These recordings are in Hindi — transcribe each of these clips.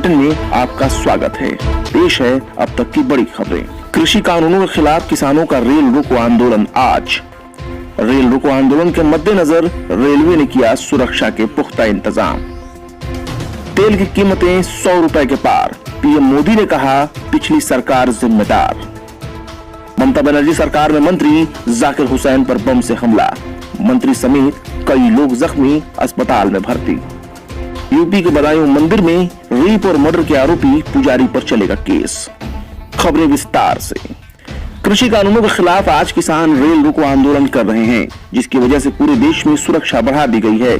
बुलेटिन में आपका स्वागत है। पेश है अब तक की बड़ी खबरें। कृषि कानूनों के खिलाफ किसानों का रेल रोको आंदोलन आज। रेल रोको आंदोलन के मद्देनजर रेलवे ने किया सुरक्षा के पुख्ता इंतजाम। तेल की कीमतें 100 रुपए के पार, पीएम मोदी ने कहा पिछली सरकार जिम्मेदार। ममता बनर्जी सरकार में मंत्री जाकिर हुसैन पर बम से हमला, मंत्री समेत कई लोग जख्मी, अस्पताल में भर्ती। यूपी के बदायूं मंदिर में रेप और मर्डर के आरोपी पुजारी पर चलेगा केस। खबरें विस्तार से। कृषि कानूनों के खिलाफ आज किसान रेल रोको आंदोलन कर रहे हैं, जिसकी वजह से पूरे देश में सुरक्षा बढ़ा दी गई है।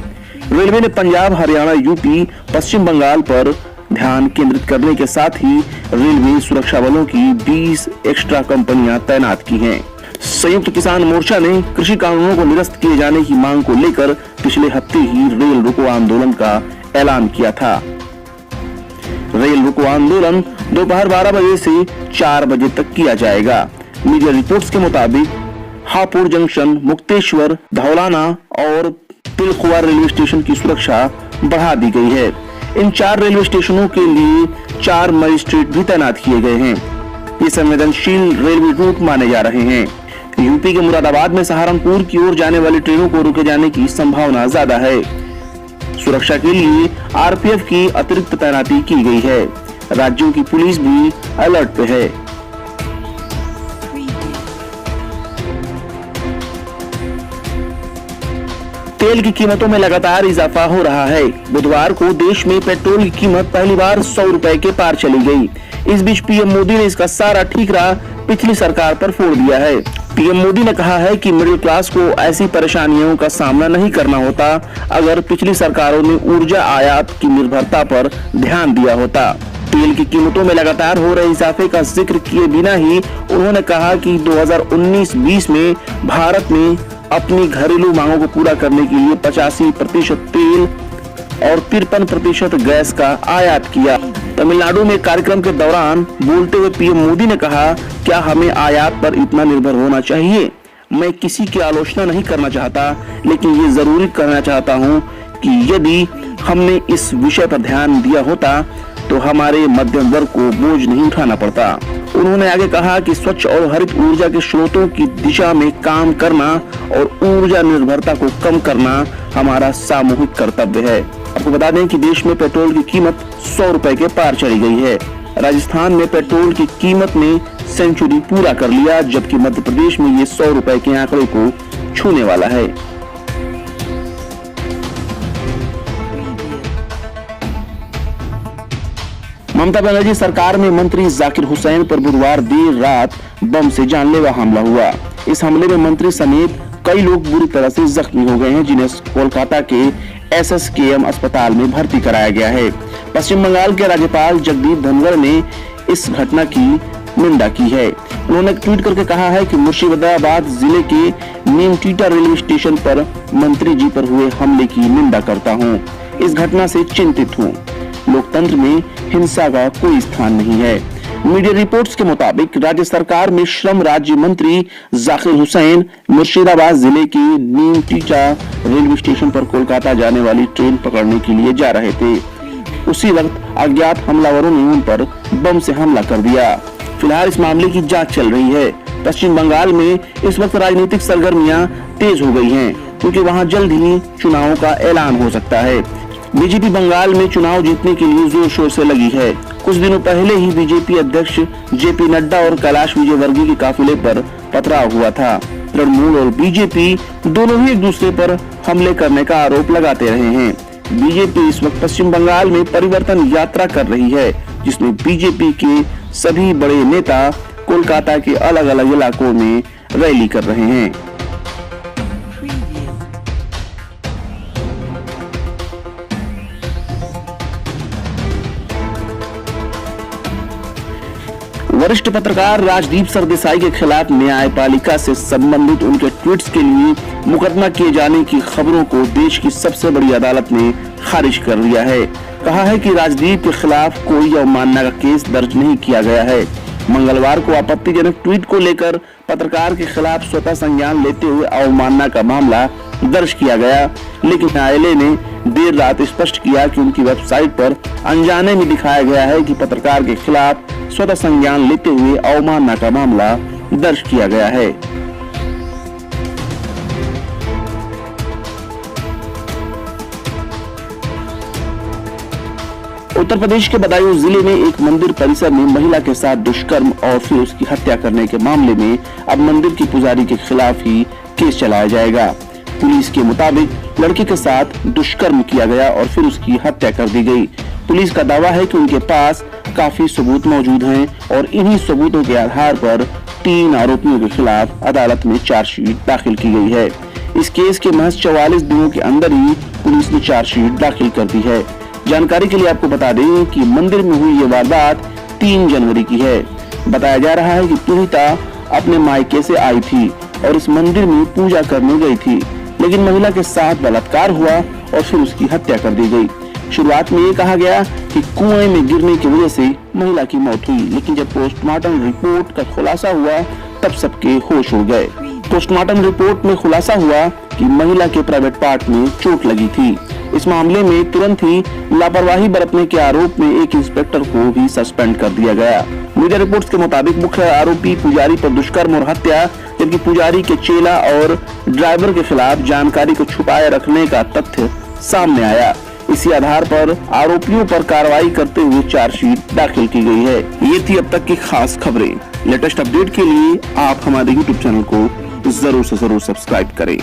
रेलवे ने पंजाब, हरियाणा, यूपी, पश्चिम बंगाल पर ध्यान केंद्रित करने के साथ ही रेलवे सुरक्षा बलों की 20 एक्स्ट्रा कंपनियां तैनात की हैं। संयुक्त किसान मोर्चा ने कृषि कानूनों को निरस्त किए जाने की मांग को लेकर पिछले हफ्ते ही रेल रोको आंदोलन का ऐलान किया था। रेल रोको आंदोलन दोपहर 12 बजे से 4 बजे तक किया जाएगा। मीडिया रिपोर्ट्स के मुताबिक हापुड़ जंक्शन, मुक्तेश्वर, धौलाना और तिलकुआ रेलवे स्टेशन की सुरक्षा बढ़ा दी गई है। इन 4 रेलवे स्टेशनों के लिए 4 मजिस्ट्रेट भी तैनात किए गए हैं। ये संवेदनशील रेलवे रूट माने जा रहे हैं। यूपी के मुरादाबाद में सहारनपुर की ओर जाने वाली ट्रेनों को रोके जाने की संभावना ज्यादा है। सुरक्षा के लिए आरपीएफ की अतिरिक्त तैनाती की गई है। राज्यों की पुलिस भी अलर्ट पे है। तेल की कीमतों में लगातार इजाफा हो रहा है। बुधवार को देश में पेट्रोल की कीमत पहली बार 100 रुपए के पार चली गई। इस बीच पीएम मोदी ने इसका सारा ठीकरा पिछली सरकार पर फोड़ दिया है। पीएम मोदी ने कहा है कि मिडिल क्लास को ऐसी परेशानियों का सामना नहीं करना होता अगर पिछली सरकारों ने ऊर्जा आयात की निर्भरता पर ध्यान दिया होता। तेल की कीमतों में लगातार हो रहे इजाफे का जिक्र किए बिना ही उन्होंने कहा कि 2019-20 में भारत ने अपनी घरेलू मांगों को पूरा करने के लिए 85% तेल और 53% गैस का आयात किया। तमिलनाडु में कार्यक्रम के दौरान बोलते हुए पीएम मोदी ने कहा, क्या हमें आयात पर इतना निर्भर होना चाहिए? मैं किसी की आलोचना नहीं करना चाहता, लेकिन ये जरूर कहना चाहता हूँ कि यदि हमने इस विषय पर ध्यान दिया होता तो हमारे मध्यम वर्ग को बोझ नहीं उठाना पड़ता। उन्होंने आगे कहा कि स्वच्छ और हरित ऊर्जा के स्रोतों की दिशा में काम करना और ऊर्जा निर्भरता को कम करना हमारा सामूहिक कर्तव्य है। आपको बता दें कि देश में पेट्रोल की कीमत 100 रुपए के पार चली गई है। राजस्थान में पेट्रोल की कीमत ने सेंचुरी पूरा कर लिया, जबकि मध्य प्रदेश में ये 100 रुपए के आंकड़े को छूने वाला है। ममता बनर्जी सरकार में मंत्री जाकिर हुसैन पर बुधवार देर रात बम से जानलेवा हमला हुआ। इस हमले में मंत्री समेत कई लोग बुरी तरह से जख्मी हो गए हैं, जिन्हें कोलकाता के SSKM अस्पताल में भर्ती कराया गया है। पश्चिम बंगाल के राज्यपाल जगदीप धनखड़ ने इस घटना की निंदा की है। उन्होंने ट्वीट करके कहा है कि मुर्शिदाबाद जिले के नीमटीटा रेलवे स्टेशन पर मंत्री जी पर हुए हमले की निंदा करता हूँ। इस घटना से चिंतित हूँ। लोकतंत्र में हिंसा का कोई स्थान नहीं है। मीडिया रिपोर्ट्स के मुताबिक राज्य सरकार में श्रम राज्य मंत्री जाकिर हुसैन मुर्शिदाबाद जिले के नीमटीटा रेलवे स्टेशन पर कोलकाता जाने वाली ट्रेन पकड़ने के लिए जा रहे थे। उसी वक्त अज्ञात हमलावरों ने उन पर बम से हमला कर दिया। फिलहाल इस मामले की जांच चल रही है। पश्चिम बंगाल में इस वक्त राजनीतिक सरगर्मियां तेज हो गई हैं, क्योंकि वहां जल्द ही चुनावों का ऐलान हो सकता है। बीजेपी बंगाल में चुनाव जीतने के लिए जोर शोर से लगी है। कुछ दिनों पहले ही बीजेपी अध्यक्ष जेपी नड्डा और कैलाश विजयवर्गीय के काफिले पर पथराव हुआ था। तृणमूल और बीजेपी दोनों ही एक दूसरे पर हमले करने का आरोप लगाते रहे हैं। बीजेपी इस वक्त पश्चिम बंगाल में परिवर्तन यात्रा कर रही है, जिसमें बीजेपी के सभी बड़े नेता कोलकाता के अलग अलग इलाकों में रैली कर रहे हैं। वरिष्ठ पत्रकार राजदीप सरदेसाई के खिलाफ न्यायपालिका से संबंधित उनके ट्वीट्स के लिए मुकदमा किए जाने की खबरों को देश की सबसे बड़ी अदालत ने खारिज कर दिया है। कहा है कि राजदीप के खिलाफ कोई अवमानना का केस दर्ज नहीं किया गया है। मंगलवार को आपत्तिजनक ट्वीट को लेकर पत्रकार के खिलाफ स्वतः संज्ञान लेते हुए अवमानना का मामला दर्ज किया गया, लेकिन न्यायालय ने देर रात स्पष्ट किया कि उनकी वेबसाइट पर अनजाने में दिखाया गया है कि पत्रकार के खिलाफ स्वतः संज्ञान लेते हुए अवमानना का मामला दर्ज किया गया है। उत्तर प्रदेश के बदायूं जिले में एक मंदिर परिसर में महिला के साथ दुष्कर्म और फिर उसकी हत्या करने के मामले में अब मंदिर की पुजारी के खिलाफ ही केस चलाया जाएगा। पुलिस के मुताबिक लड़की के साथ दुष्कर्म किया गया और फिर उसकी हत्या कर दी गई। पुलिस का दावा है कि उनके पास काफी सबूत मौजूद हैं और इन्हीं सबूतों के आधार पर 3 आरोपियों के खिलाफ अदालत में चार्जशीट दाखिल की गई है। इस केस के महज 44 दिनों के अंदर ही पुलिस ने चार्जशीट दाखिल कर दी है। जानकारी के लिए आपको बता दें कि मंदिर में हुई ये वारदात 3 जनवरी की है। बताया जा रहा है कि पीड़िता अपने मायके से आई थी और इस मंदिर में पूजा करने गई थी, लेकिन महिला के साथ बलात्कार हुआ और फिर उसकी हत्या कर दी गई। शुरुआत में ये कहा गया कि कुएं में गिरने की वजह से महिला की मौत हुई, लेकिन जब पोस्टमार्टम रिपोर्ट का खुलासा हुआ तब सबके होश उड़ गए। पोस्टमार्टम रिपोर्ट में खुलासा हुआ कि महिला के प्राइवेट पार्ट में चोट लगी थी। इस मामले में तुरंत ही लापरवाही बरतने के आरोप में एक इंस्पेक्टर को भी सस्पेंड कर दिया गया। मीडिया रिपोर्ट्स के मुताबिक मुख्य आरोपी पुजारी पर दुष्कर्म और हत्या, जबकि पुजारी के चेला और ड्राइवर के खिलाफ जानकारी को छुपाए रखने का तथ्य सामने आया। इसी आधार पर आरोपियों पर कार्रवाई करते हुए चार्जशीट दाखिल की गई है। ये थी अब तक की खास खबरें। लेटेस्ट अपडेट के लिए आप हमारे YouTube चैनल को जरूर से जरूर सब्सक्राइब करें।